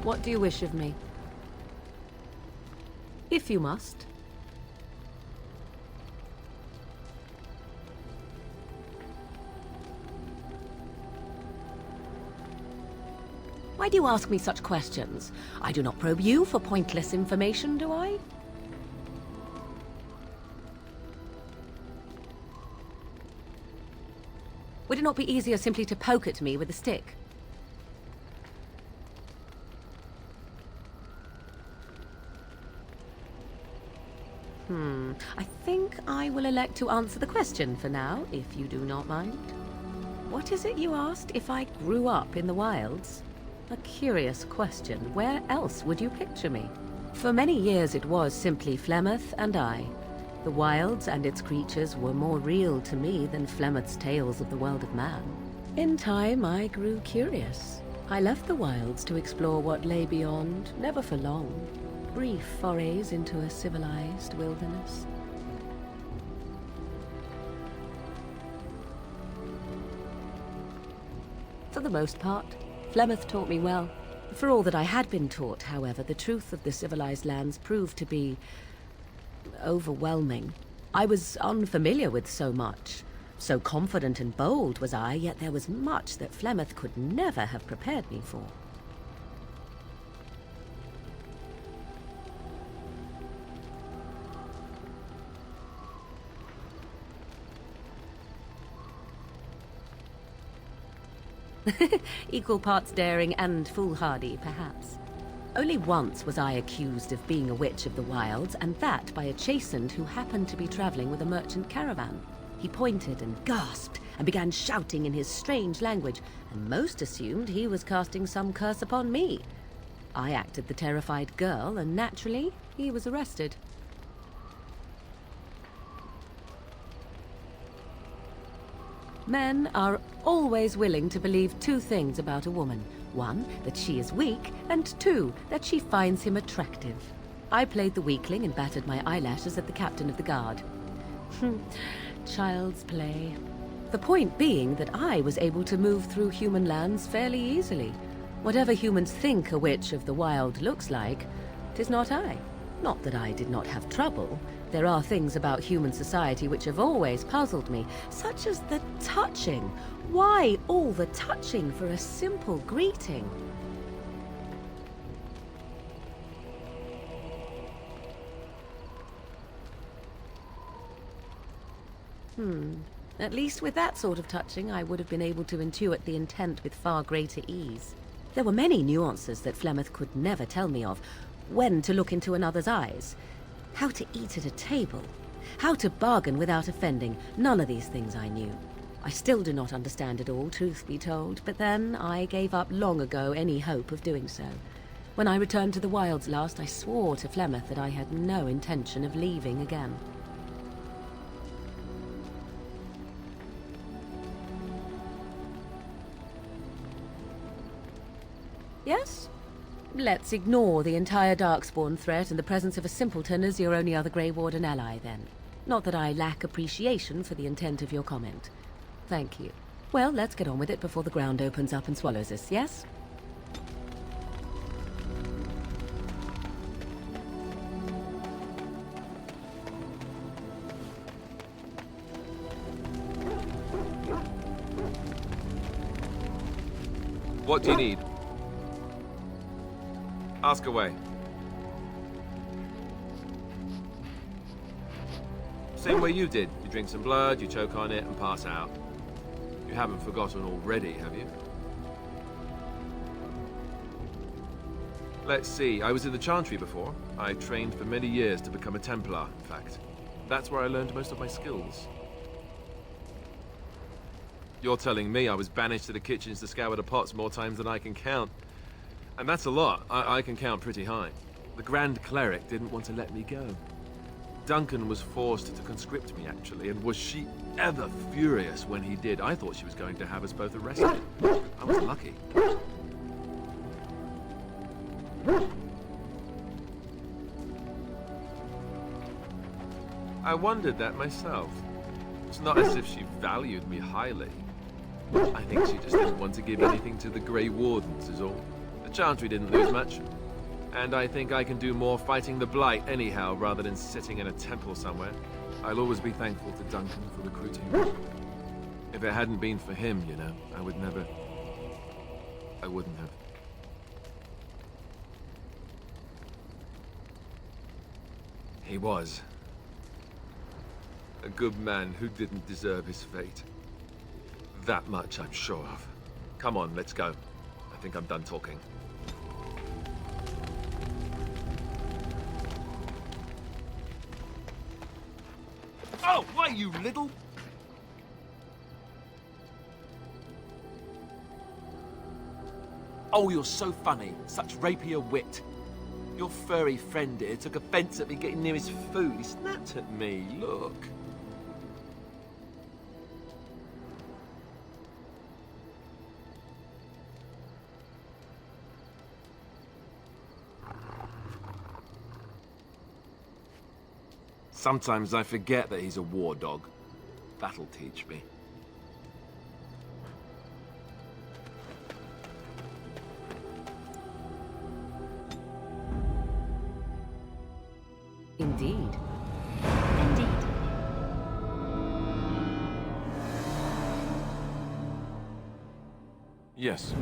What do you wish of me? If you must. Why do you ask me such questions? I do not probe you for pointless information, do I? Would it not be easier simply to poke at me with a stick? I think I will elect to answer the question for now, if you do not mind. What is it you asked if I grew up in the wilds? A curious question. Where else would you picture me? For many years it was simply Flemeth and I. The wilds and its creatures were more real to me than Flemeth's tales of the world of man. In time, I grew curious. I left the wilds to explore what lay beyond, never for long. Brief forays into a civilized wilderness. For the most part, Flemeth taught me well. For all that I had been taught, however, the truth of the civilized lands proved to be overwhelming. I was unfamiliar with so much. So confident and bold was I, yet there was much that Flemeth could never have prepared me for. Equal parts daring and foolhardy, perhaps. Only once was I accused of being a witch of the wilds, and that by a chastened who happened to be traveling with a merchant caravan. He pointed and gasped and began shouting in his strange language, and most assumed he was casting some curse upon me. I acted the terrified girl, and naturally, he was arrested. Men are always willing to believe two things about a woman. One, that she is weak, and two, that she finds him attractive. I played the weakling and battered my eyelashes at the captain of the guard. Child's play. The point being that I was able to move through human lands fairly easily. Whatever humans think a witch of the wild looks like, 'tis not I. Not that I did not have trouble. There are things about human society which have always puzzled me, such as the touching. Why all the touching for a simple greeting? At least with that sort of touching, I would have been able to intuit the intent with far greater ease. There were many nuances that Flemeth could never tell me of. When to look into another's eyes, how to eat at a table, how to bargain without offending. None of these things I knew. I still do not understand it all, truth be told, but then I gave up long ago any hope of doing so. When I returned to the wilds last, I swore to Flemeth that I had no intention of leaving again. Yes? Let's ignore the entire Darkspawn threat and the presence of a simpleton as your only other Grey Warden ally, then. Not that I lack appreciation for the intent of your comment. Thank you. Well, let's get on with it before the ground opens up and swallows us, yes? What do you need? Ask away. Same way you did. You drink some blood, you choke on it, and pass out. You haven't forgotten already, have you? Let's see. I was in the Chantry before. I trained for many years to become a Templar, in fact. That's where I learned most of my skills. You're telling me I was banished to the kitchens to scour the pots more times than I can count. And that's a lot. I can count pretty high. The Grand Cleric didn't want to let me go. Duncan was forced to conscript me, actually, and was she ever furious when he did. I thought she was going to have us both arrested. I was lucky. I wondered that myself. It's not as if she valued me highly. I think she just didn't want to give anything to the Grey Wardens, is all. The Chantry didn't lose much. And I think I can do more fighting the Blight anyhow, rather than sitting in a temple somewhere. I'll always be thankful to Duncan for recruiting me. If it hadn't been for him, you know, I wouldn't have. He was a good man who didn't deserve his fate. That much I'm sure of. Come on, let's go. I think I'm done talking. Oh, why, you little... Oh, you're so funny. Such rapier wit. Your furry friend here took offense at me getting near his food. He snapped at me. Look. Sometimes I forget that he's a war dog. That'll teach me. Indeed. Indeed. Yes.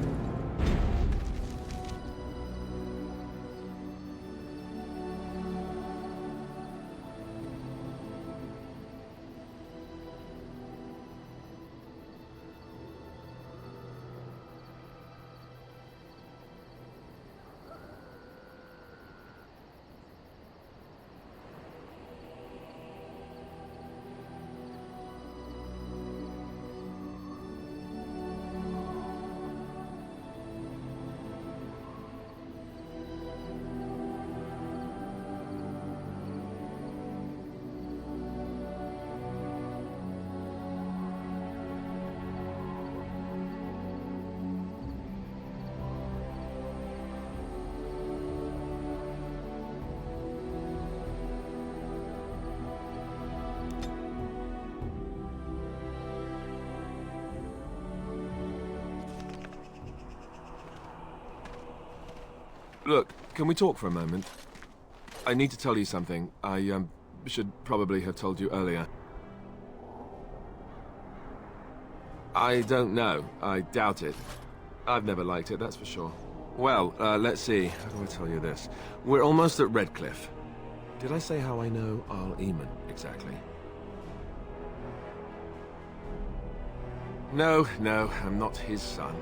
Look, can we talk for a moment? I need to tell you something. I, should probably have told you earlier. I don't know. I doubt it. I've never liked it, that's for sure. Well, let's see. How do I tell you this? We're almost at Redcliffe. Did I say how I know Arl Eamon, exactly? No, I'm not his son.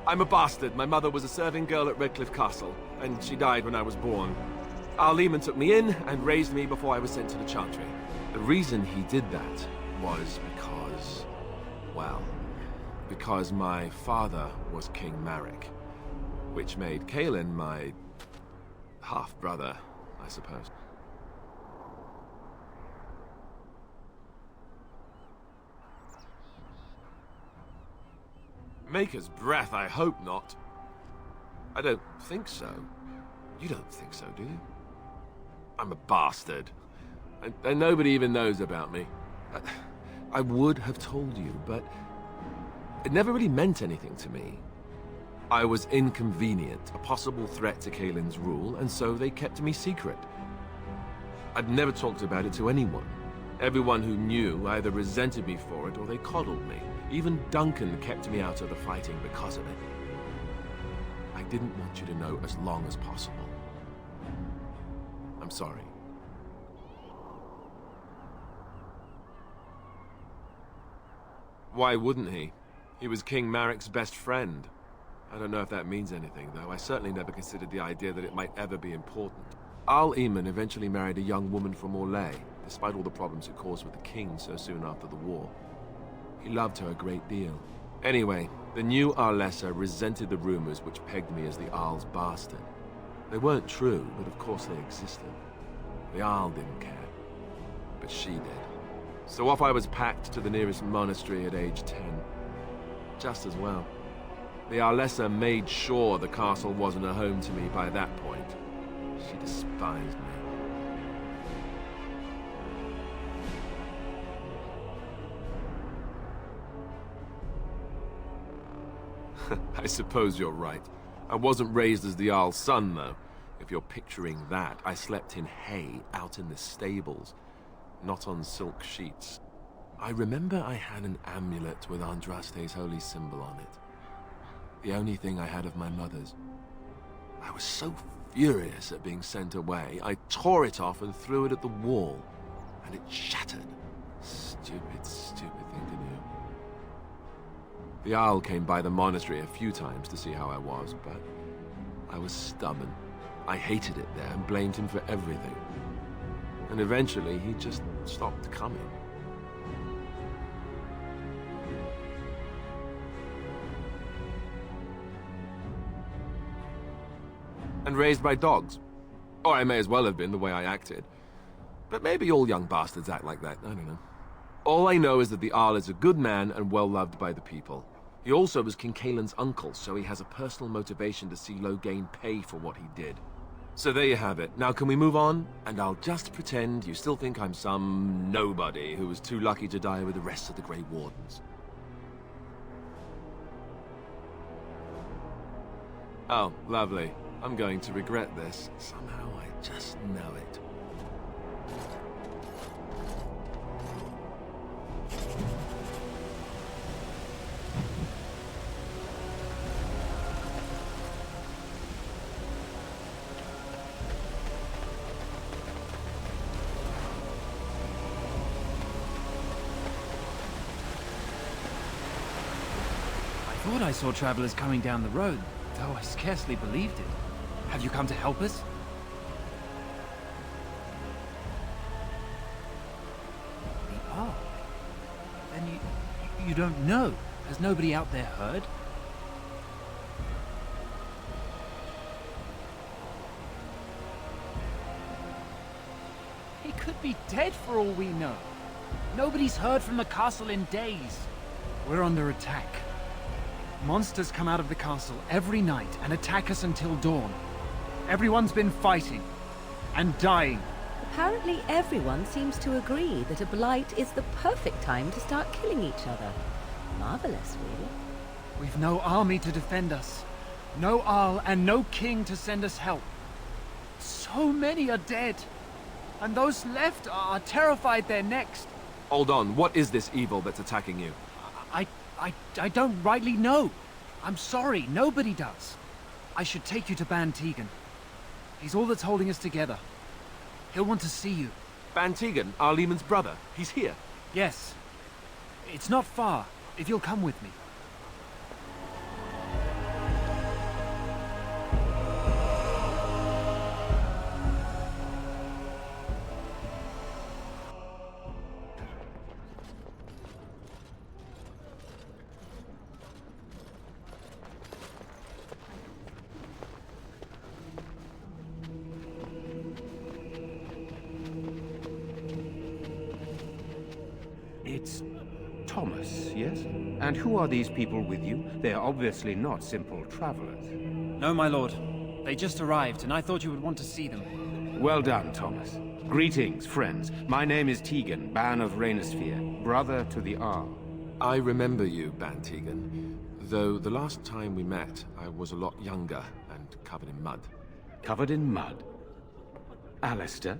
I'm a bastard. My mother was a serving girl at Redcliffe Castle, and she died when I was born. Arl Eamon took me in and raised me before I was sent to the Chantry. The reason he did that was because... well, because my father was King Marek, which made Kaelin my half-brother, I suppose. Maker's breath, I hope not. I don't think so. You don't think so, do you? I'm a bastard. And nobody even knows about me. I would have told you, but it never really meant anything to me. I was inconvenient, a possible threat to Kaelin's rule, and so they kept me secret. I'd never talked about it to anyone. Everyone who knew either resented me for it or they coddled me. Even Duncan kept me out of the fighting because of it. I didn't want you to know as long as possible. I'm sorry. Why wouldn't he? He was King Marek's best friend. I don't know if that means anything, though. I certainly never considered the idea that it might ever be important. Arl Eamon eventually married a young woman from Orlais, despite all the problems it caused with the king so soon after the war. He loved her a great deal. Anyway, the new Arlessa resented the rumors which pegged me as the Arl's bastard. They weren't true, but of course they existed. The Arl didn't care, but she did. So off I was packed to the nearest monastery at age 10. Just as well. The Arlessa made sure the castle wasn't a home to me by that point. She despised me. I suppose you're right. I wasn't raised as the Jarl's son, though. If you're picturing that, I slept in hay out in the stables, not on silk sheets. I remember I had an amulet with Andraste's holy symbol on it. The only thing I had of my mother's. I was so furious at being sent away, I tore it off and threw it at the wall, and it shattered. Stupid, stupid thing to do. The Jarl came by the monastery a few times to see how I was, but I was stubborn. I hated it there and blamed him for everything. And eventually, he just stopped coming. And raised by dogs. Or I may as well have been, the way I acted. But maybe all young bastards act like that, I don't know. All I know is that the Jarl is a good man and well-loved by the people. He also was King Caelan's uncle, so he has a personal motivation to see Loghain pay for what he did. So there you have it. Now can we move on? And I'll just pretend you still think I'm some nobody who was too lucky to die with the rest of the Grey Wardens. Oh, lovely. I'm going to regret this. Somehow I just know it. I thought I saw travelers coming down the road, though I scarcely believed it. Have you come to help us? The Ark? Then you don't know? Has nobody out there heard? He could be dead for all we know. Nobody's heard from the castle in days. We're under attack. Monsters come out of the castle every night and attack us until dawn. Everyone's been fighting and dying. Apparently everyone seems to agree that a blight is the perfect time to start killing each other. Marvelous, really. We've no army to defend us. No Jarl and no king to send us help. So many are dead. And those left are terrified they're next. Hold on, what is this evil that's attacking you? I don't rightly know. I'm sorry, nobody does. I should take you to Ban Tegan. He's all that's holding us together. He'll want to see you. Ban Tegan, Arlemon's brother. He's here. Yes. It's not far, if you'll come with me. It's Thomas, yes? And who are these people with you? They are obviously not simple travelers. No, my lord. They just arrived, and I thought you would want to see them. Well done, Thomas. Greetings, friends. My name is Tegan, Ban of Rainersphere, brother to the Jarl. I remember you, Ban Tegan. Though the last time we met, I was a lot younger and covered in mud. Covered in mud? Alistair?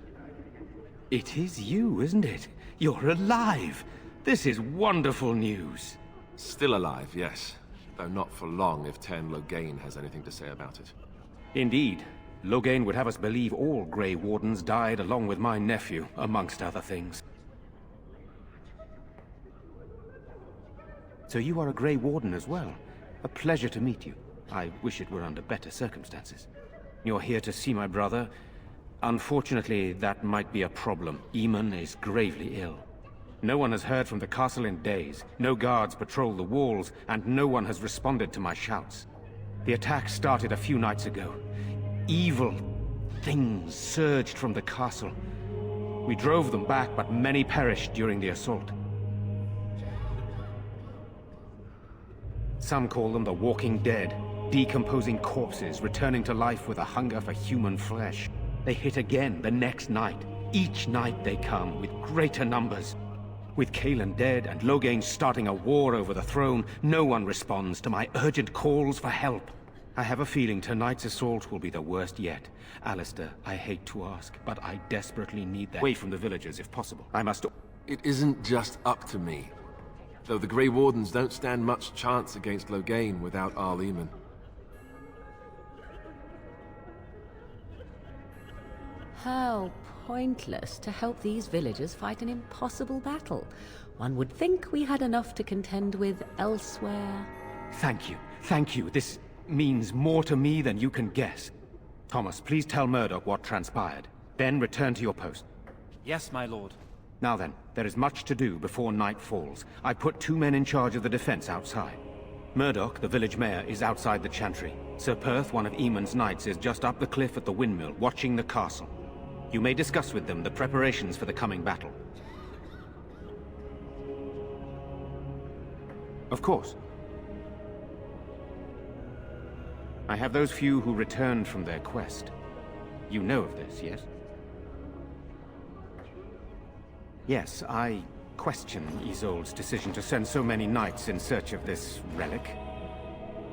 It is you, isn't it? You're alive! This is wonderful news. Still alive, yes. Though not for long if Ten Loghain has anything to say about it. Indeed. Loghain would have us believe all Grey Wardens died along with my nephew, amongst other things. So you are a Grey Warden as well. A pleasure to meet you. I wish it were under better circumstances. You're here to see my brother. Unfortunately, that might be a problem. Eamon is gravely ill. No one has heard from the castle in days. No guards patrol the walls, and no one has responded to my shouts. The attack started a few nights ago. Evil things surged from the castle. We drove them back, but many perished during the assault. Some call them the Walking Dead, decomposing corpses returning to life with a hunger for human flesh. They hit again the next night. Each night they come, with greater numbers. With Caelan dead and Loghain starting a war over the throne, no one responds to my urgent calls for help. I have a feeling tonight's assault will be the worst yet. Alistair, I hate to ask, but I desperately need that away from the villagers if possible. I must... It isn't just up to me. Though the Grey Wardens don't stand much chance against Loghain without Arl Eamon. How pointless to help these villagers fight an impossible battle. One would think we had enough to contend with elsewhere. Thank you. Thank you. This means more to me than you can guess. Thomas, please tell Murdoch what transpired. Then return to your post. Yes, my lord. Now then, there is much to do before night falls. I put 2 men in charge of the defense outside. Murdoch, the village mayor, is outside the chantry. Sir Perth, one of Eamon's knights, is just up the cliff at the windmill, watching the castle. You may discuss with them the preparations for the coming battle. Of course. I have those few who returned from their quest. You know of this, yes? Yes, I question Isolde's decision to send so many knights in search of this relic.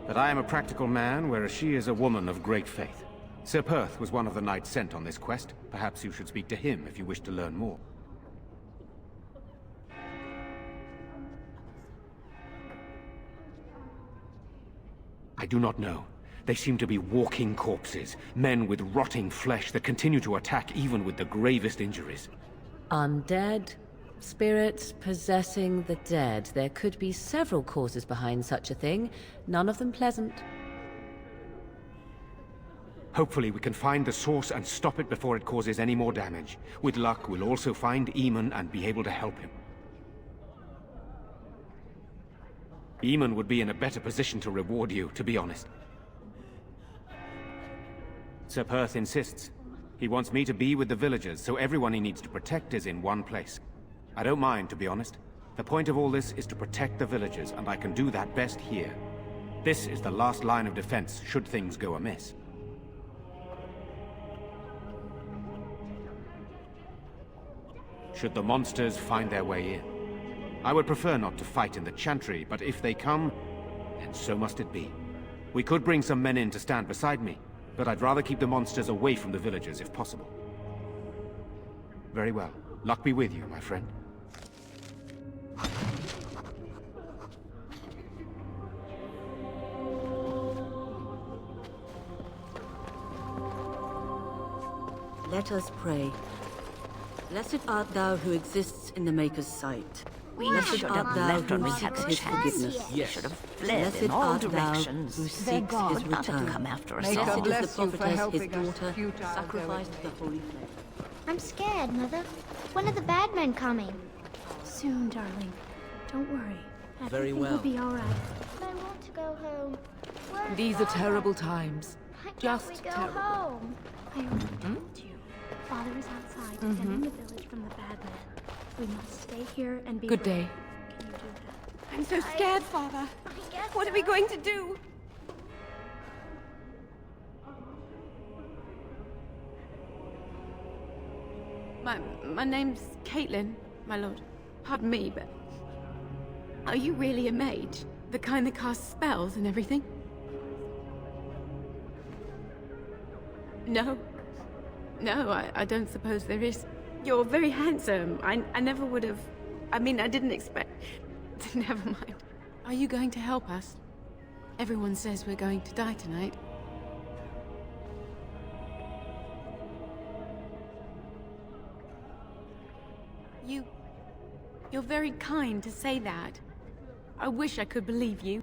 But I am a practical man, whereas she is a woman of great faith. Sir Perth was one of the knights sent on this quest. Perhaps you should speak to him if you wish to learn more. I do not know. They seem to be walking corpses, men with rotting flesh that continue to attack even with the gravest injuries. Undead, spirits possessing the dead. There could be several causes behind such a thing, none of them pleasant. Hopefully we can find the source and stop it before it causes any more damage. With luck, we'll also find Eamon and be able to help him. Eamon would be in a better position to reward you, to be honest. Sir Perth insists. He wants me to be with the villagers, so everyone he needs to protect is in one place. I don't mind, to be honest. The point of all this is to protect the villagers, and I can do that best here. This is the last line of defense, should things go amiss. Should the monsters find their way in. I would prefer not to fight in the chantry, but if they come, then so must it be. We could bring some men in to stand beside me, but I'd rather keep the monsters away from the villagers if possible. Very well. Luck be with you, my friend. Let us pray. Blessed art thou who exists in the Maker's sight. Blessed art thou who seeks his forgiveness. You should have fled Blessed in all art thou directions. who seeks his Not to return. come after us Blessed all. is the prophetess, his daughter, sacrificed the holy flame. I'm scared, Mother. When are the bad men coming? Soon, darling. Don't worry. Very well. Everything will be all right. But I want to go home. Where's These are Father? terrible times. Why can't Just we go terrible. home? I already told you. Father is outside defending the village from the bad men. We must stay here and be Good brave. day. Can you do that? I'm so scared, Father. I guess What are we so. going to do? My name's Caitlin, my lord. Pardon me, but... Are you really a mage? The kind that casts spells and everything? No. No, I don't suppose there is. You're very handsome. I never would have... I mean, I didn't expect... Never mind. Are you going to help us? Everyone says we're going to die tonight. You're very kind to say that. I wish I could believe you.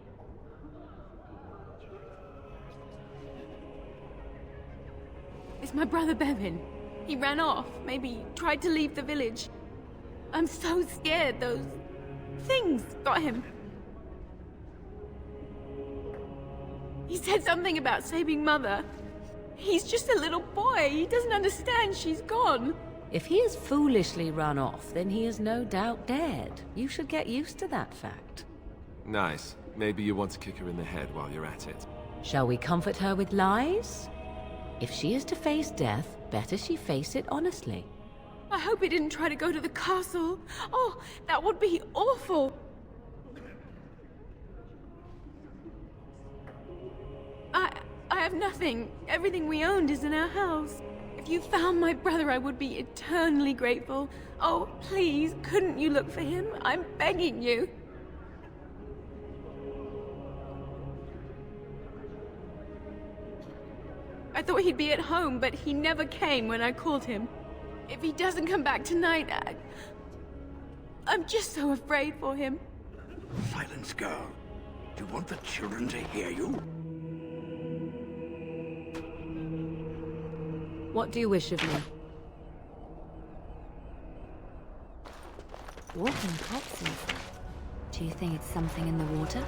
It's my brother Bevan. He ran off, maybe tried to leave the village. I'm so scared those things got him. He said something about saving Mother. He's just a little boy. He doesn't understand she's gone. If he has foolishly run off, then he is no doubt dead. You should get used to that fact. Nice. Maybe you want to kick her in the head while you're at it. Shall we comfort her with lies? If she is to face death, better she face it honestly. I hope he didn't try to go to the castle. Oh, that would be awful. have nothing. Everything we owned is in our house. If you found my brother, I would be eternally grateful. Oh, please, couldn't you look for him? I'm begging you. I thought he'd be at home, but he never came when I called him. If he doesn't come back tonight, I'm just so afraid for him. Silence, girl. Do you want the children to hear you? What do you wish of me? Walking corpses. Do you think it's something in the water?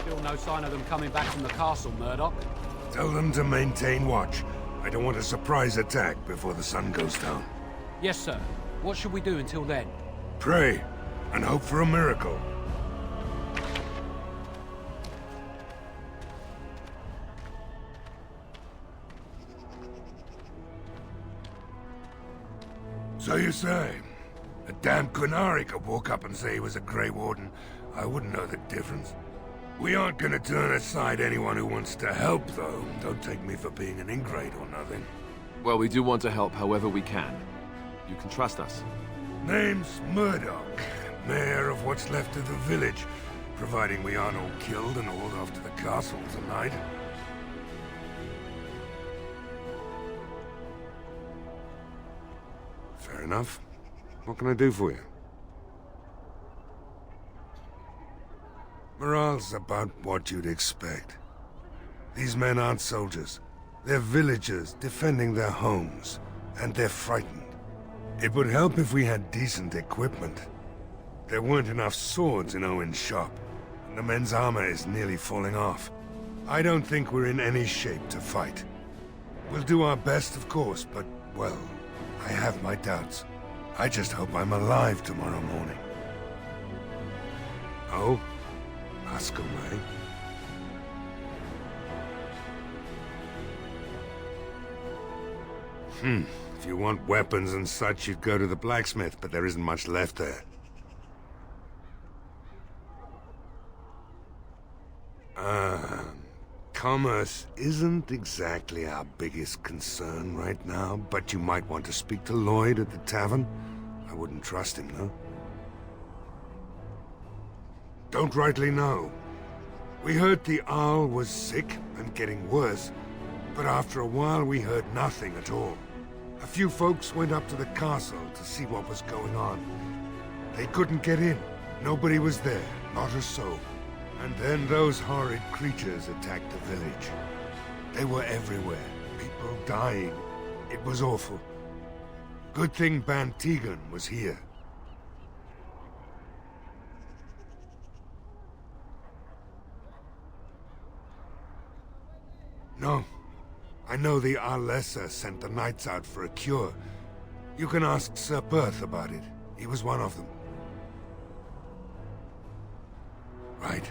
Still no sign of them coming back from the castle, Murdoch. Tell them to maintain watch. I don't want a surprise attack before the sun goes down. Yes, sir. What should we do until then? Pray, and hope for a miracle. So you say, a damn Qunari could walk up and say he was a Grey Warden. I wouldn't know the difference. We aren't gonna turn aside anyone who wants to help, though. Don't take me for being an ingrate or nothing. Well, we do want to help however we can. You can trust us. Name's Murdoch, mayor of what's left of the village, providing we aren't all killed and hauled off to the castle tonight. Fair enough. What can I do for you? Morale's about what you'd expect. These men aren't soldiers. They're villagers defending their homes, and they're frightened. It would help if we had decent equipment. There weren't enough swords in Owen's shop, and the men's armor is nearly falling off. I don't think we're in any shape to fight. We'll do our best, of course, but, well, I have my doubts. I just hope I'm alive tomorrow morning. Oh? Ask away. If you want weapons and such, you'd go to the blacksmith, but there isn't much left there. Commerce isn't exactly our biggest concern right now, but you might want to speak to Lloyd at the tavern. I wouldn't trust him, though. Don't rightly know. We heard the Arl was sick and getting worse, but after a while we heard nothing at all. A few folks went up to the castle to see what was going on. They couldn't get in. Nobody was there, not a soul. And then those horrid creatures attacked the village. They were everywhere, people dying. It was awful. Good thing Ban Tegan was here. No. I know the Arlessa sent the knights out for a cure. You can ask Sir Perth about it. He was one of them. Right.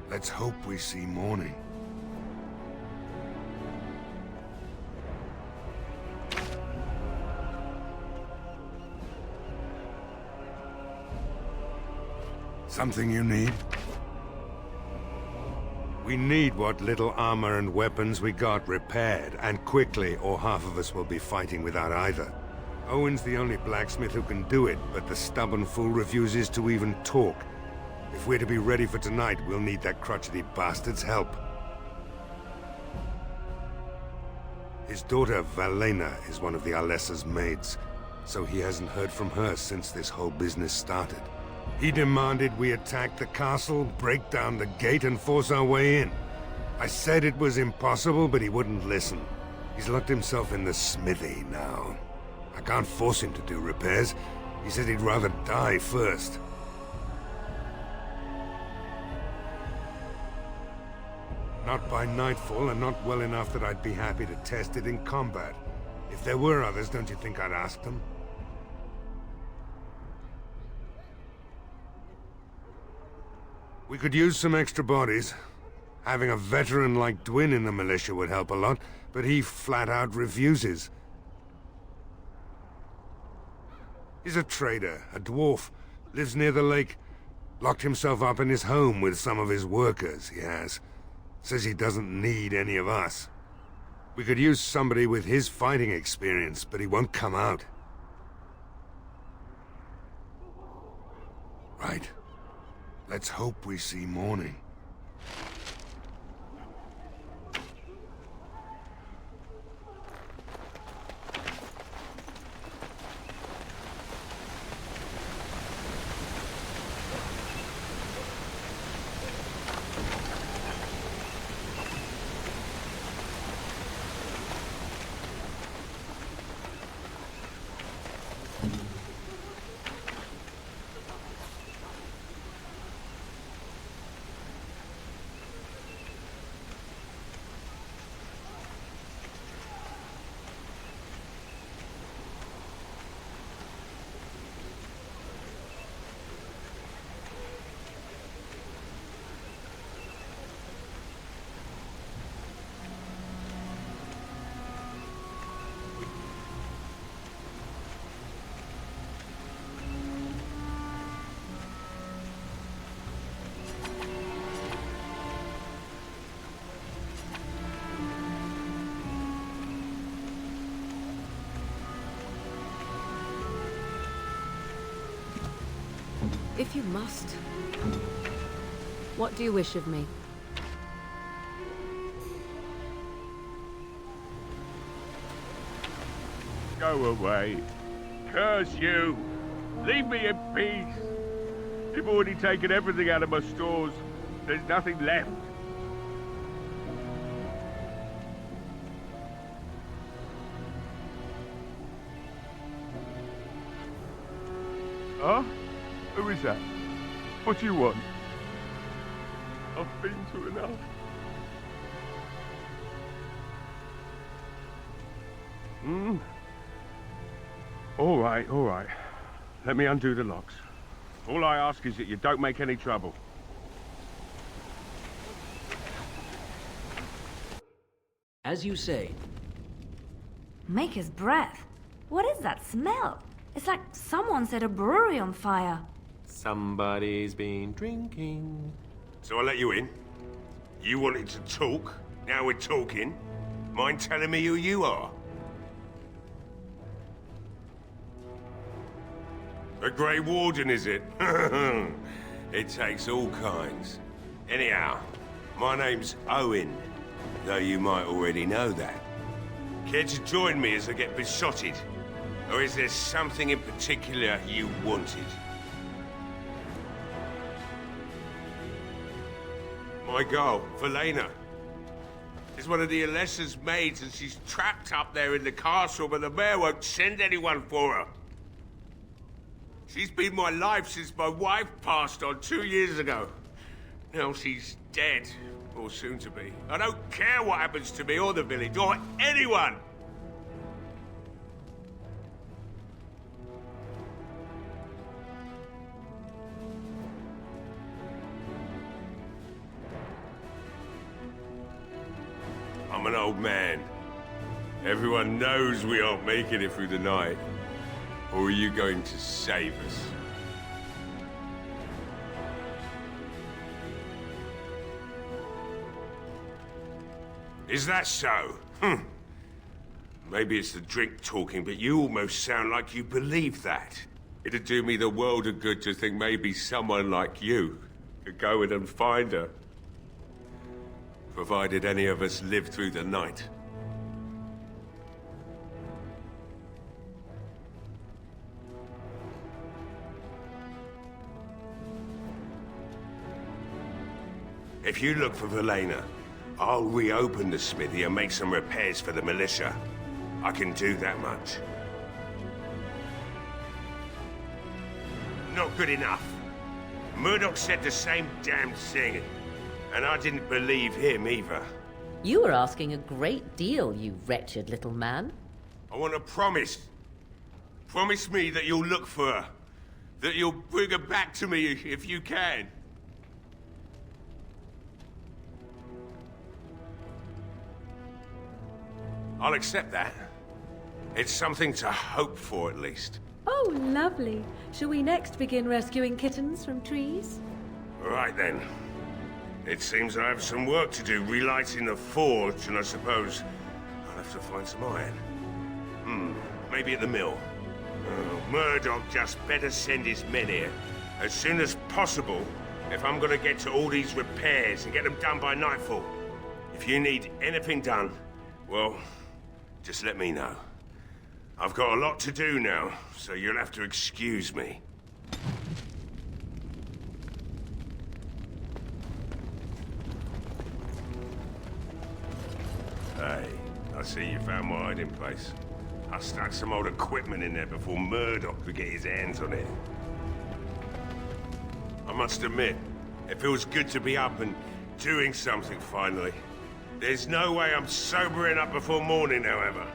Let's hope we see morning. Something you need? We need what little armor and weapons we got repaired, and quickly, or half of us will be fighting without either. Owen's the only blacksmith who can do it, but the stubborn fool refuses to even talk. If we're to be ready for tonight, we'll need that crotchety bastard's help. His daughter, Valena, is one of the Alessa's maids, so he hasn't heard from her since this whole business started. He demanded we attack the castle, break down the gate, and force our way in. I said it was impossible, but he wouldn't listen. He's locked himself in the smithy now. I can't force him to do repairs. He said he'd rather die first. Not by nightfall, and not well enough that I'd be happy to test it in combat. If there were others, don't you think I'd ask them? We could use some extra bodies. Having a veteran like Dwyn in the militia would help a lot, but he flat out refuses. He's a trader, a dwarf, lives near the lake. Locked himself up in his home with some of his workers, he has. Says he doesn't need any of us. We could use somebody with his fighting experience, but he won't come out. Right. Let's hope we see morning. If you must. What do you wish of me? Go away. Curse you. Leave me in peace. You've already taken everything out of my stores. There's nothing left. Huh? Who is that? What do you want? I've been to enough. All right. Let me undo the locks. All I ask is that you don't make any trouble. As you say. Maker's breath. What is that smell? It's like someone set a brewery on fire. Somebody's been drinking. So I let you in. You wanted to talk. Now we're talking. Mind telling me who you are? The Grey Warden, is it? It takes all kinds. Anyhow, my name's Owen, though you might already know that. Care to join me as I get besotted? Or is there something in particular you wanted? My girl, Velena, is one of the Alessa's maids, and she's trapped up there in the castle, but the mayor won't send anyone for her. She's been my life since my wife passed on 2 years ago. Now she's dead, or soon to be. I don't care what happens to me or the village, or anyone! I'm an old man. Everyone knows we aren't making it through the night. Or are you going to save us? Is that so? Maybe it's the drink talking, but you almost sound like you believe that. It'd do me the world of good to think maybe someone like you could go in and find her. Provided any of us live through the night. If you look for Velena, I'll reopen the smithy and make some repairs for the militia. I can do that much. Not good enough. Murdoch said the same damn thing, and I didn't believe him either. You were asking a great deal, you wretched little man. I want a promise. Promise me that you'll look for her. That you'll bring her back to me if you can. I'll accept that. It's something to hope for, at least. Oh, lovely. Shall we next begin rescuing kittens from trees? Right then. It seems I have some work to do relighting the forge, and I suppose I'll have to find some iron. Maybe at the mill. Oh, Murdoch just better send his men here as soon as possible if I'm gonna get to all these repairs and get them done by nightfall. If you need anything done, well, just let me know. I've got a lot to do now, so you'll have to excuse me. Hey, I see you found my hiding place. I stuck some old equipment in there before Murdoch could get his hands on it. I must admit, it feels good to be up and doing something finally. There's no way I'm sobering up before morning, however.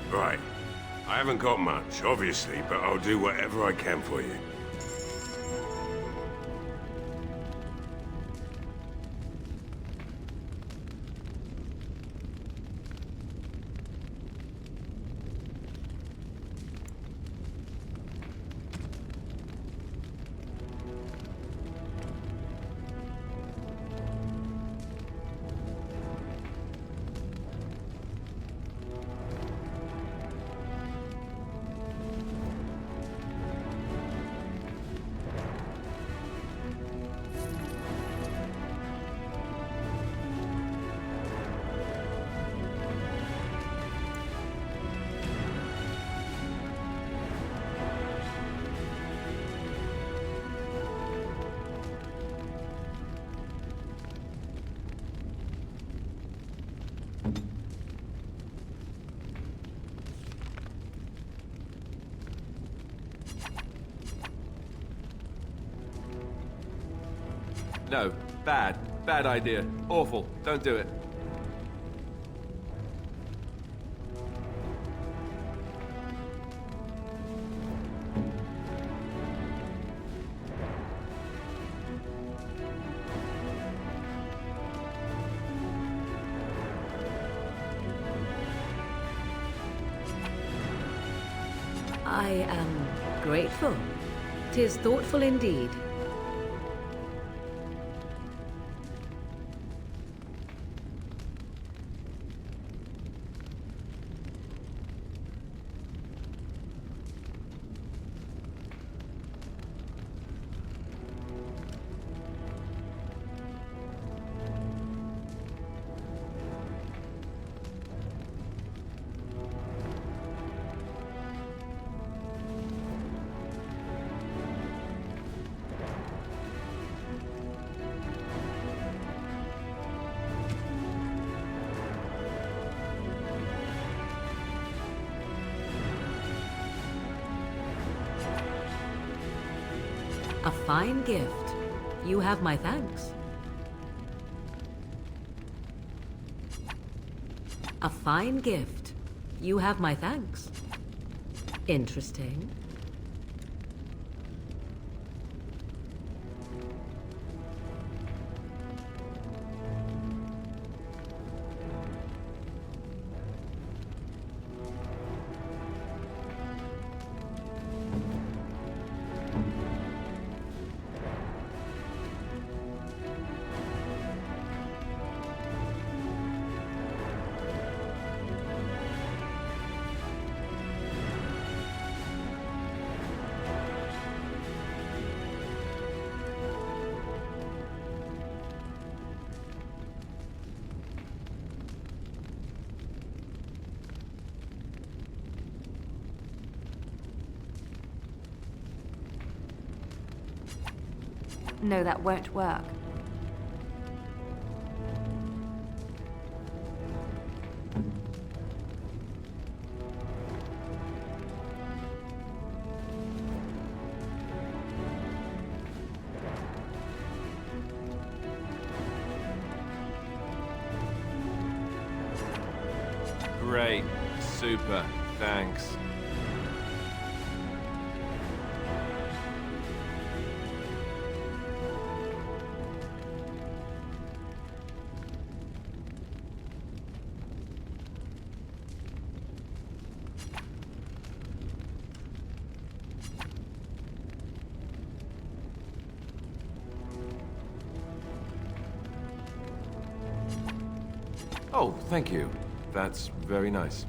Right. I haven't got much, obviously, but I'll do whatever I can for you. No, bad. Bad idea. Awful. Don't do it. I am grateful. 'Tis thoughtful indeed. A fine gift. You have my thanks. A fine gift. You have my thanks. Interesting. No, that won't work. Great. Super. Thanks. Oh, thank you. That's very nice.